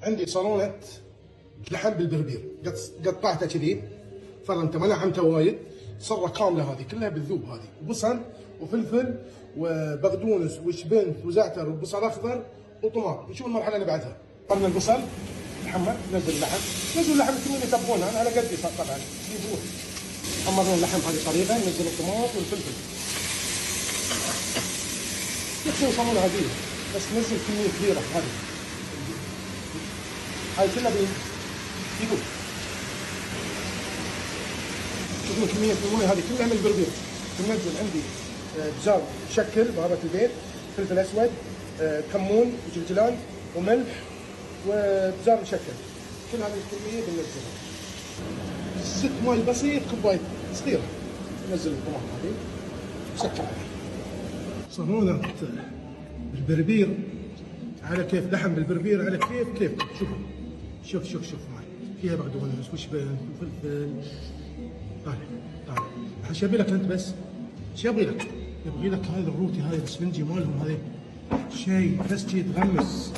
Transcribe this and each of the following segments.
عندي صالونة لحم بالبربير، قطعتها كذي، فرمته ما لحمته وايد، صره كامله هذه كلها بالذوب هذه، وبصل وفلفل وبقدونس وشبنت وزعتر وبصل اخضر وطماط. نشوف المرحله اللي بعدها. قرن البصل محمر، نزل اللحم، نزلوا اللحم مثل ما تبون، انا على قدي طبعا يجيبون. حمرون اللحم هذه الطريقه، نزل الطماط والفلفل. يكفي صالونه عاديه، بس نزل كميه كبيره هذه. هاي كلها يقول شوفوا كمية المويه هذه كلها من البربير. تنزل عندي بزار مشكل بهارات البيت، فلفل اسود، كمون وجلجلان وملح وبزار مشكل. كل هذه الكمية بننزلها. زيت ماي بسيط، كوباية صغيرة. نزل الطماطم هذه وسكر عليها. صالونة البربير على كيف، لحم بالبربير على كيف. شوفوا شوف معي، فيها بقدونس وشبن وفلفل. طالع ايش يبي لك انت بس؟ ايش يبغي لك؟ يبغي لك هاي الروتي، هاي الاسفنجي مالهم، هذه شيء بس شي تغمس.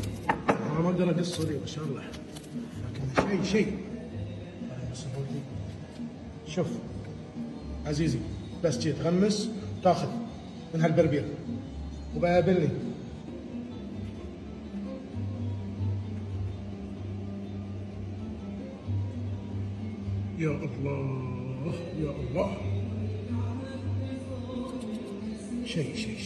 انا ما اقدر اقصه لي ما شاء الله، لكن شيء. بس الروتي شوف عزيزي، بس شي تغمس وتاخذ من هالبربير وبقابلني. يا الله يا الله، شيء